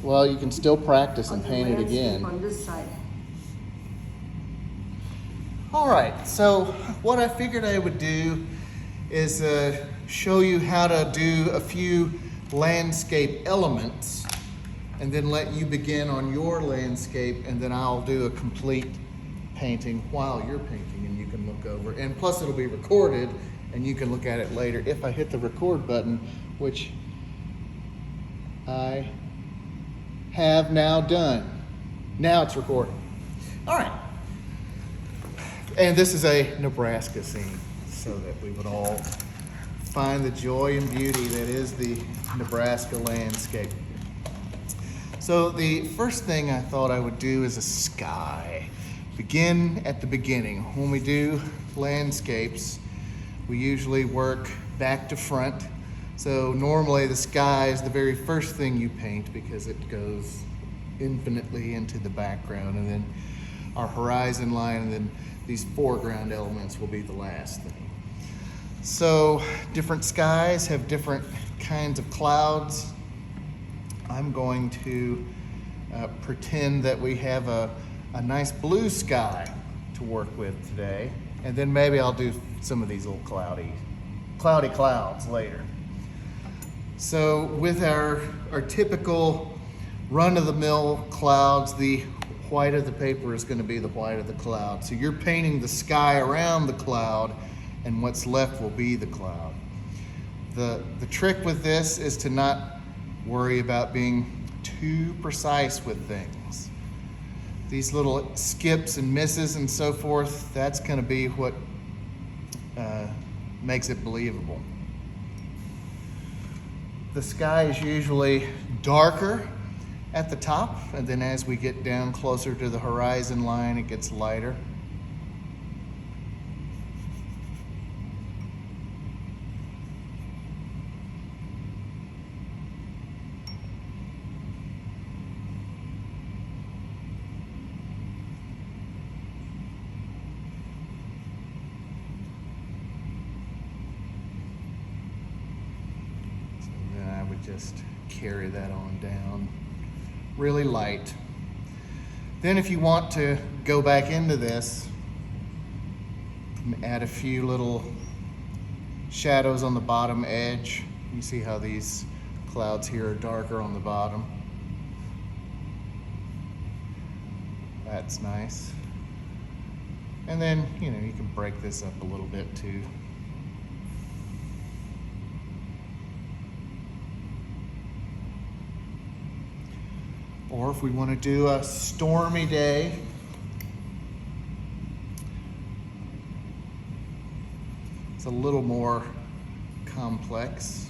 Well, you can still practice and On the paint it landscape again. on this side. All right, so what I figured I would do is show you how to do a few landscape elements and then let you begin on your landscape, and then I'll do a complete painting while you're painting and you can look over. And plus it'll be recorded and you can look at it later if I hit the record button, which I have now done. Now it's recording. All right. And this is a Nebraska scene, so that we would all find the joy and beauty that is the Nebraska landscape. So the first thing I thought I would do is a sky. Begin at the beginning. When we do landscapes, we usually work back to front. So normally the sky is the very first thing you paint because it goes infinitely into the background, and then our horizon line, and then these foreground elements will be the last thing. So different skies have different kinds of clouds. I'm going to pretend that we have a nice blue sky to work with today, and then maybe I'll do some of these little cloudy clouds later. So with our typical run-of-the-mill clouds, the white of the paper is going to be the white of the cloud. So you're painting the sky around the cloud, and what's left will be the cloud. The trick with this is to not worry about being too precise with things. These little skips and misses and so forth, that's going to be what makes it believable. The sky is usually darker at the top, and then as we get down closer to the horizon line, it gets lighter. So then I would just carry that on down. Really light. Then if you want to go back into this and add a few little shadows on the bottom edge. You see how these clouds here are darker on the bottom. That's nice. And then, you can break this up a little bit too. Or if we want to do a stormy day, it's a little more complex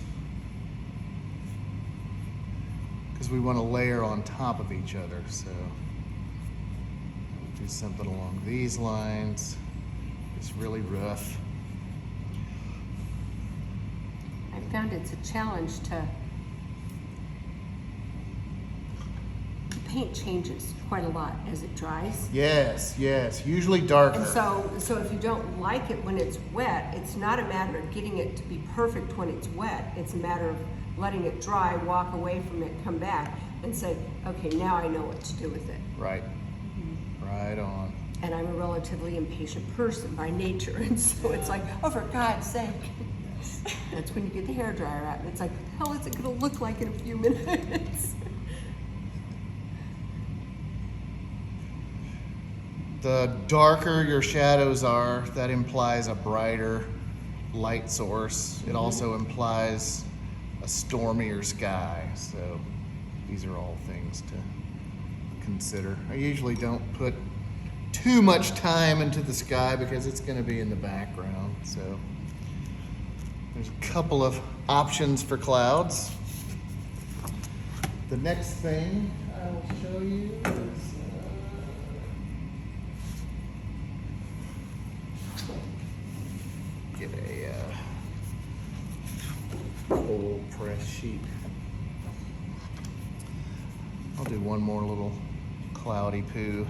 because we want to layer on top of each other. So do something along these lines. It's really rough. I found it's a challenge to paint changes quite a lot as it dries. Yes, usually darker. And so if you don't like it when it's wet, it's not a matter of getting it to be perfect when it's wet. It's a matter of letting it dry, walk away from it, come back, and say, okay, now I know what to do with it. Right. Right on. And I'm a relatively impatient person by nature, and so it's like, oh, for God's sake. That's when you get the hairdryer out, and it's like, what the hell is it going to look like in a few minutes? The darker your shadows are, that implies a brighter light source. It also implies a stormier sky. So these are all things to consider. I usually don't put too much time into the sky because it's going to be in the background. So there's a couple of options for clouds. The next thing I will show you is get a cold press sheet. I'll do one more little cloudy poo.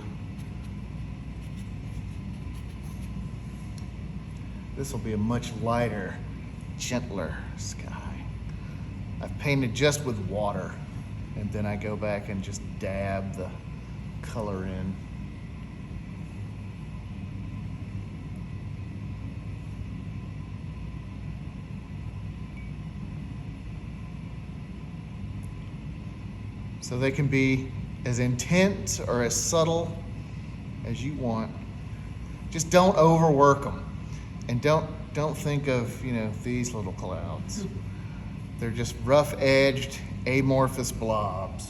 This will be a much lighter, gentler sky. I've painted just with water and then I go back and just dab the color in. So they can be as intense or as subtle as you want. Just don't overwork them, and don't think of, you know, these little clouds. They're just rough-edged, amorphous blobs.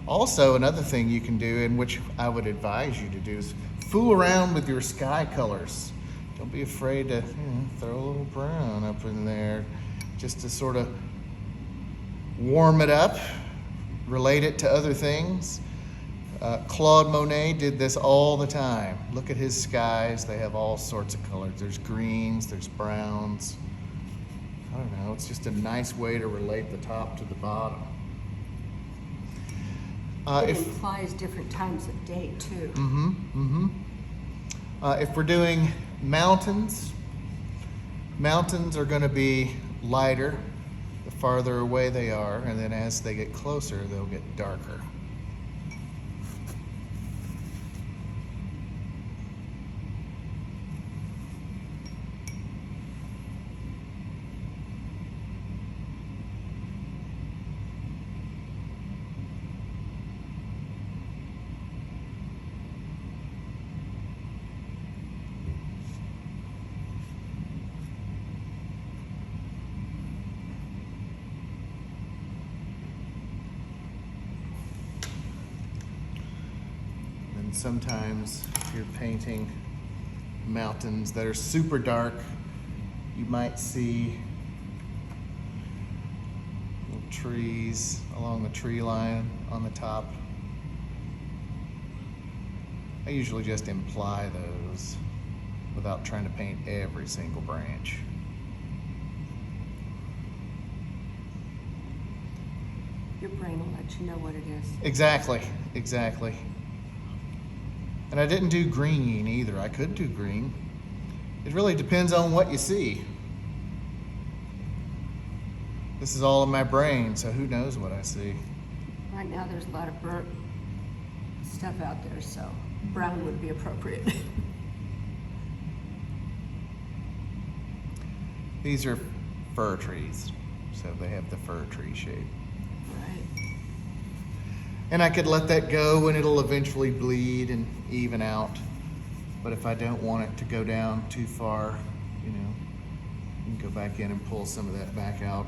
Also, another thing you can do, and which I would advise you to do, is fool around with your sky colors. Don't be afraid to, throw a little brown up in there, just to sort of warm it up, relate it to other things. Claude Monet did this all the time. Look at his skies. They have all sorts of colors. There's greens, there's browns. I don't know, it's just a nice way to relate the top to the bottom. It implies different times of day too. If we're doing mountains, mountains are going to be lighter the farther away they are, and then as they get closer, they'll get darker. Sometimes if you're painting mountains that are super dark, you might see little trees along the tree line on the top. I usually just imply those without trying to paint every single branch. Your brain will let you know what it is. Exactly. And I didn't do green either. I could do green. It really depends on what you see. This is all in my brain, so who knows what I see. Right now there's a lot of burnt stuff out there, so brown would be appropriate. These are fir trees, so they have the fir tree shape. Right. And I could let that go and it'll eventually bleed and even out. But if I don't want it to go down too far, you can go back in and pull some of that back out.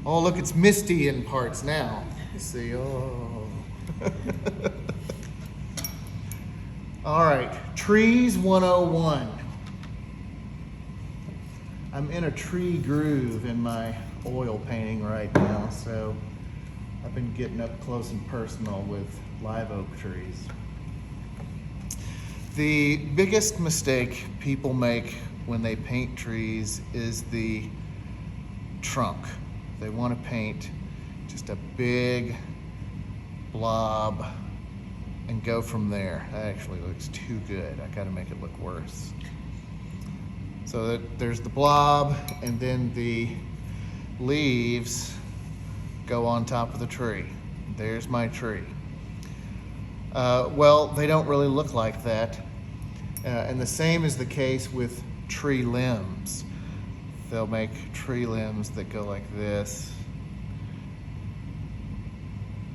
Oh, look, it's misty in parts now. You see, oh. All right, Trees 101. I'm in a tree groove in my oil painting right now, so I've been getting up close and personal with live oak trees. The biggest mistake people make when they paint trees is the trunk. They want to paint just a big blob and go from there. That actually looks too good. I gotta make it look worse. So there's the blob, and then the leaves go on top of the tree. There's my tree. Well, they don't really look like that. And the same is the case with tree limbs. They'll make tree limbs that go like this,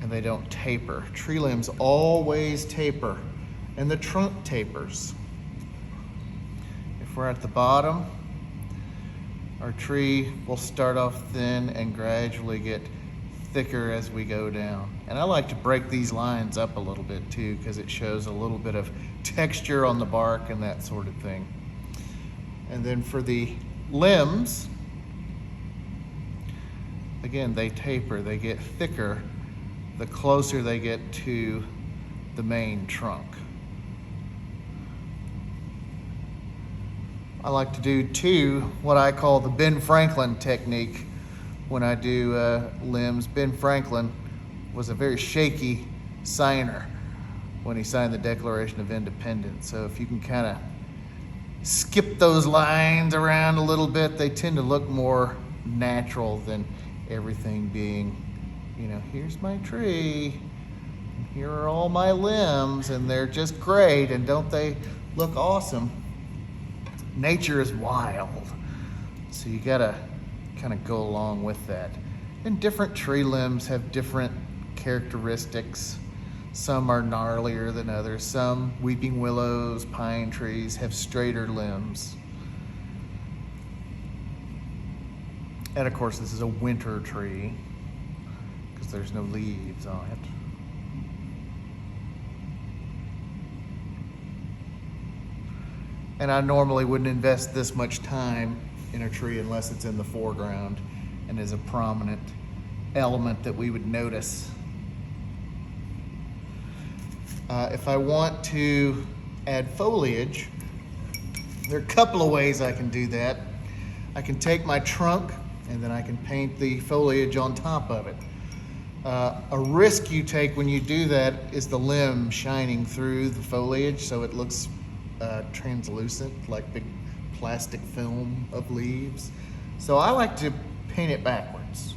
and they don't taper. Tree limbs always taper, and the trunk tapers. If we're at the bottom, our tree will start off thin and gradually get thicker as we go down. And I like to break these lines up a little bit too, because it shows a little bit of texture on the bark and that sort of thing. And then for the limbs, again, they taper, they get thicker the closer they get to the main trunk. I like to do too what I call the Ben Franklin technique when I do limbs. Ben Franklin was a very shaky signer when he signed the Declaration of Independence. So if you can kind of skip those lines around a little bit, they tend to look more natural than everything being, you know, here's my tree, and here are all my limbs, and they're just great, and don't they look awesome? Nature is wild, so you gotta kind of go along with that. And different tree limbs have different characteristics. Some are gnarlier than others. Some weeping willows, pine trees have straighter limbs. And of course, this is a winter tree because there's no leaves on it. And I normally wouldn't invest this much time in a tree unless it's in the foreground and is a prominent element that we would notice. If I want to add foliage, there are a couple of ways I can do that. I can take my trunk and then I can paint the foliage on top of it. A risk you take when you do that is the limb shining through the foliage so it looks translucent, like big plastic film of leaves. So I like to paint it backwards.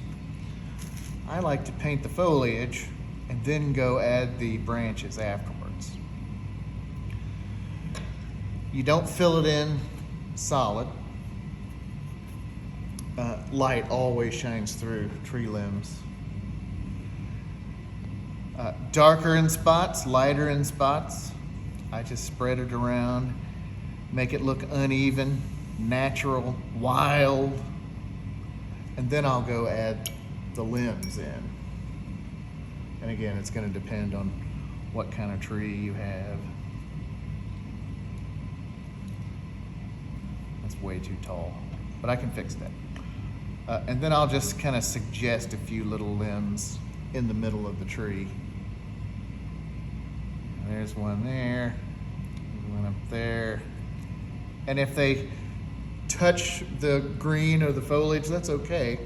I like to paint the foliage and then go add the branches afterwards. You don't fill it in solid. Light always shines through tree limbs. Darker in spots, lighter in spots. I just spread it around, make it look uneven, natural, wild, and then I'll go add the limbs in. And again, it's going to depend on what kind of tree you have. That's way too tall, but I can fix that. And then I'll just kind of suggest a few little limbs in the middle of the tree. There's one there, one up there. And if they touch the green or the foliage, that's okay,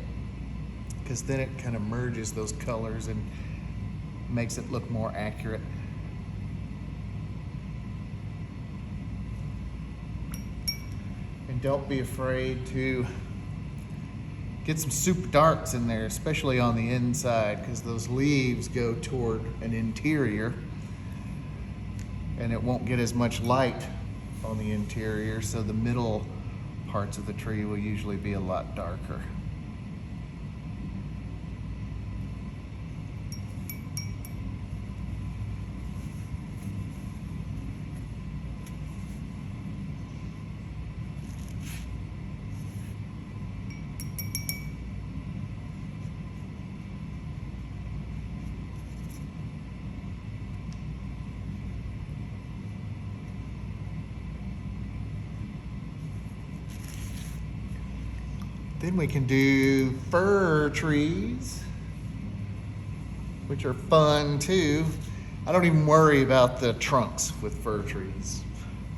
because then it kind of merges those colors and makes it look more accurate. And don't be afraid to get some super darks in there, especially on the inside, because those leaves go toward an interior and it won't get as much light on the interior, so the middle parts of the tree will usually be a lot darker. Then we can do fir trees, which are fun too. I don't even worry about the trunks with fir trees.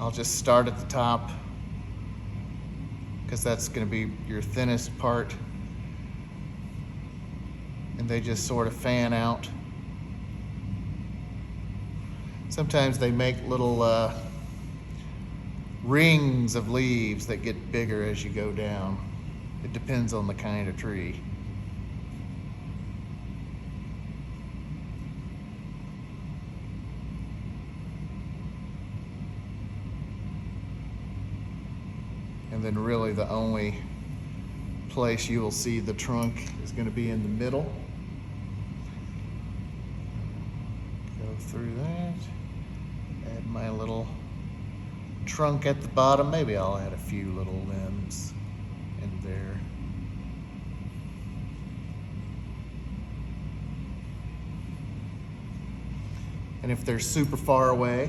I'll just start at the top because that's going to be your thinnest part. And they just sort of fan out. Sometimes they make little rings of leaves that get bigger as you go down. It depends on the kind of tree. And then really the only place you will see the trunk is going to be in the middle. Go through that. Add my little trunk at the bottom. Maybe I'll add a few little limbs in there. And if they're super far away,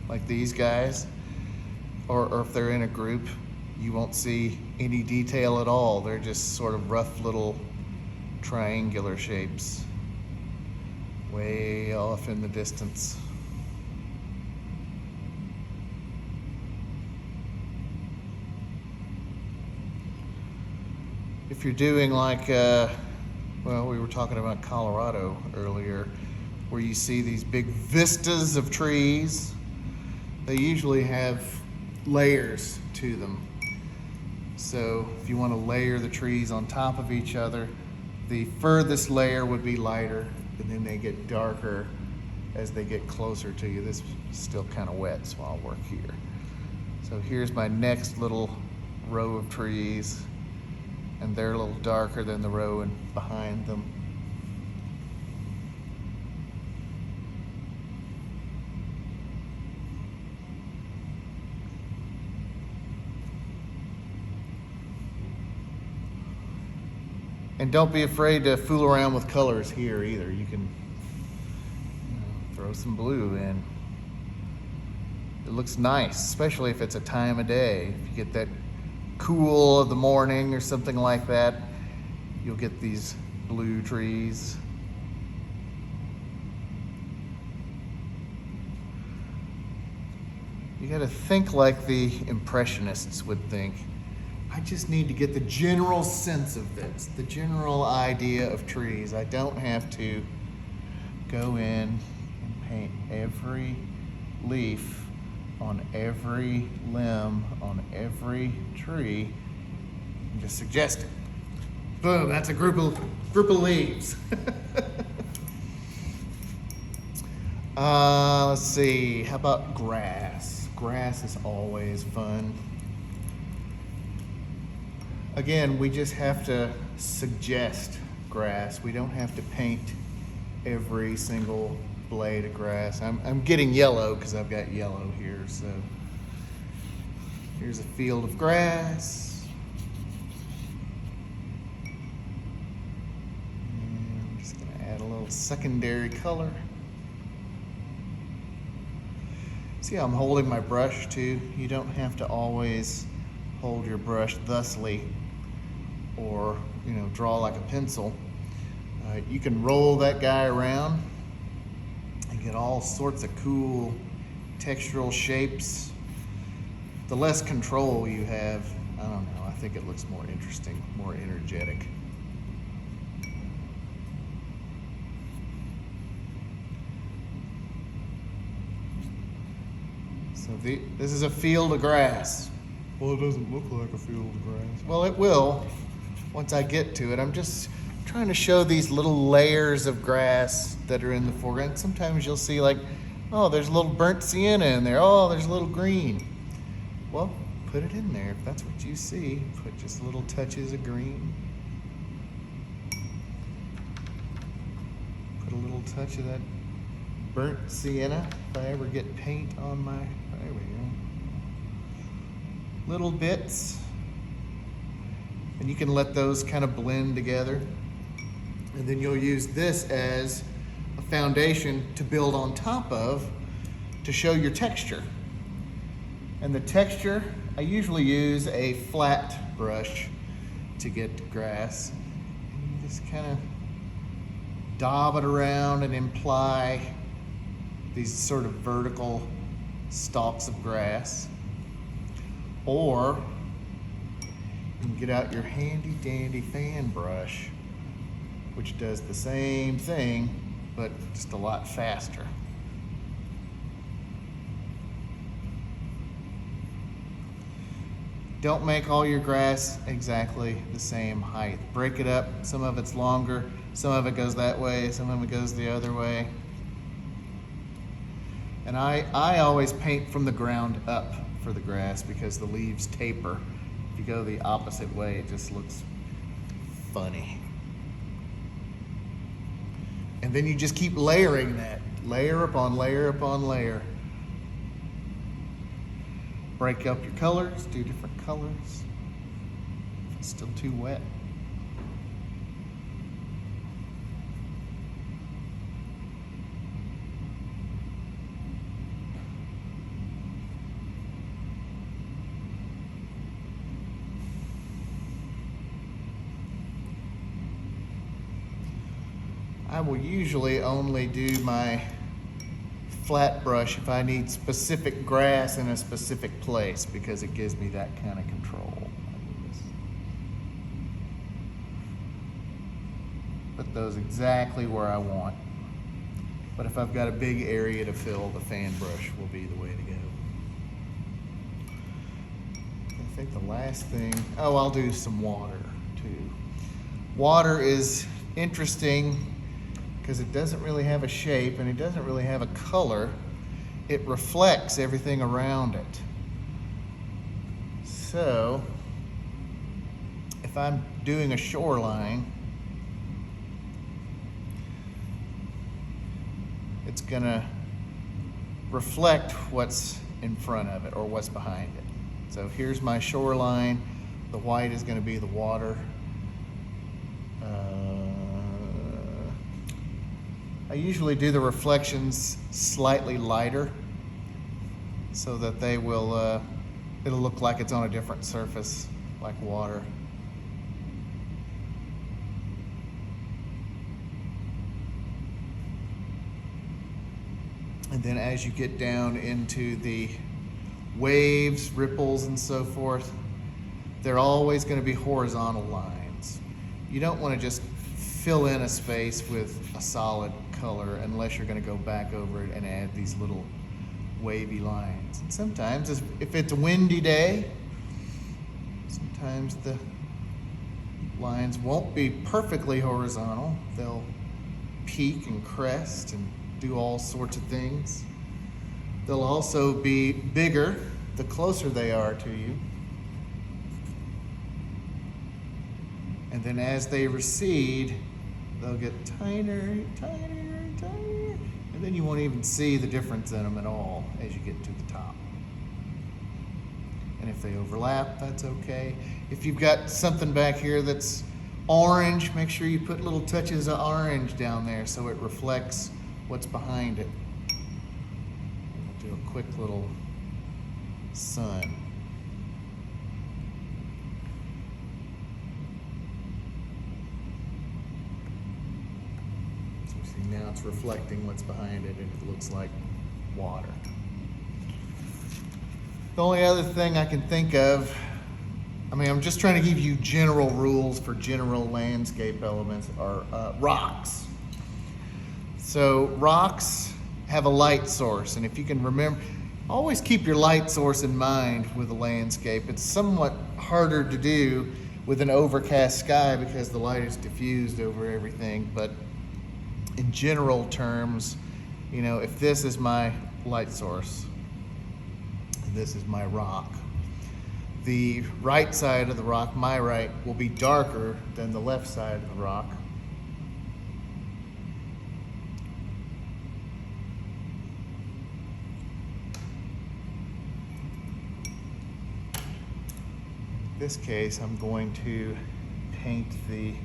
like these guys, or if they're in a group, you won't see any detail at all. They're just sort of rough little triangular shapes way off in the distance. If you're doing like, well, we were talking about Colorado earlier, where you see these big vistas of trees, they usually have layers to them. So if you want to layer the trees on top of each other, the furthest layer would be lighter, and then they get darker as they get closer to you. This is still kind of wet, so I'll work here. So here's my next little row of trees, and they're a little darker than the row behind them. And don't be afraid to fool around with colors here either. You can throw some blue in. It looks nice, especially if it's a time of day. If you get that cool of the morning or something like that, you'll get these blue trees. You gotta think like the Impressionists would think. I just need to get the general sense of this, the general idea of trees. I don't have to go in and paint every leaf on every limb on every tree and just suggest it. Boom, that's a group of leaves. Let's see, how about grass? Grass is always fun. Again, we just have to suggest grass. We don't have to paint every single blade of grass. I'm getting yellow because I've got yellow here. So here's a field of grass. And I'm just gonna add a little secondary color. See how I'm holding my brush too? You don't have to always hold your brush thusly or draw like a pencil. You can roll that guy around and get all sorts of cool textural shapes. The less control you have, I don't know, I think it looks more interesting, more energetic. So this is a field of grass. Well, it doesn't look like a field of grass. Well, it will once I get to it. I'm just trying to show these little layers of grass that are in the foreground. Sometimes you'll see like, oh, there's a little burnt sienna in there. Oh, there's a little green. Well, put it in there if that's what you see. Put just little touches of green. Put a little touch of that burnt sienna if I ever get paint on my, there we go. Little bits, and you can let those kind of blend together, and then you'll use this as a foundation to build on top of to show your texture. And the texture, I usually use a flat brush to get grass, and you just kind of daub it around and imply these sort of vertical stalks of grass. Or you can get out your handy dandy fan brush, which does the same thing, but just a lot faster. Don't make all your grass exactly the same height. Break it up. Some of it's longer, some of it goes that way, some of it goes the other way. And I always paint from the ground up for the grass because the leaves taper. If you go the opposite way, it just looks funny. And then you just keep layering that, layer upon layer upon layer. Break up your colors, do different colors. If it's still too wet. I will usually only do my flat brush if I need specific grass in a specific place because it gives me that kind of control. Put those exactly where I want. But if I've got a big area to fill, the fan brush will be the way to go. I think the last thing, oh, I'll do some water too. Water is interesting because it doesn't really have a shape and it doesn't really have a color. It reflects everything around it. So, if I'm doing a shoreline, it's gonna reflect what's in front of it or what's behind it. So here's my shoreline. The white is gonna be the water. I usually do the reflections slightly lighter so that they will, it'll look like it's on a different surface, like water. And then as you get down into the waves, ripples, and so forth, they're always going to be horizontal lines. You don't want to just fill in a space with a solid color unless you're going to go back over it and add these little wavy lines. And sometimes, if it's a windy day, sometimes the lines won't be perfectly horizontal. They'll peak and crest and do all sorts of things. They'll also be bigger the closer they are to you. And then as they recede, they'll get tinier, tinier, tinier. And then you won't even see the difference in them at all as you get to the top. And if they overlap, that's okay. If you've got something back here that's orange, make sure you put little touches of orange down there so it reflects what's behind it. We'll do a quick little sun. So see, now it's reflecting what's behind it and it looks like water. The only other thing I can think of, I'm just trying to give you general rules for general landscape elements, are rocks. So rocks have a light source, and if you can remember, always keep your light source in mind with a landscape. It's somewhat harder to do with an overcast sky because the light is diffused over everything, but in general terms, if this is my light source, and this is my rock, the right side of the rock, my right, will be darker than the left side of the rock. In this case, I'm going to paint the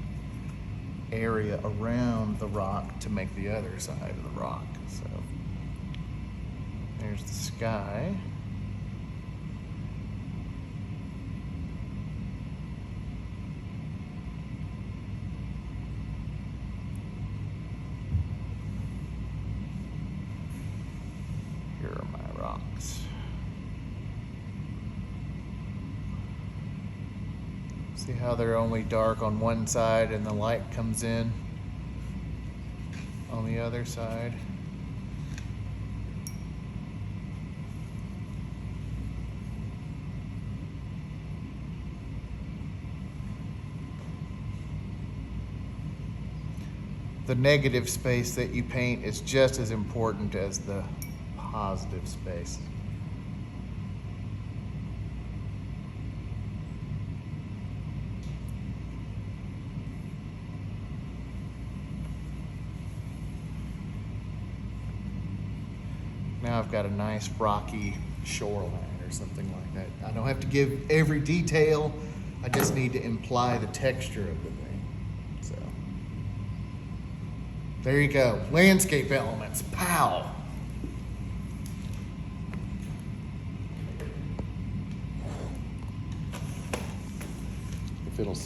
area around the rock to make the other side of the rock. So there's the sky. Here are my rocks. See how they're only dark on one side and the light comes in on the other side? The negative space that you paint is just as important as the positive space. Now I've got a nice rocky shoreline or something like that. I don't have to give every detail. I just need to imply the texture of the thing. So there you go. Landscape elements. Pow! If it'll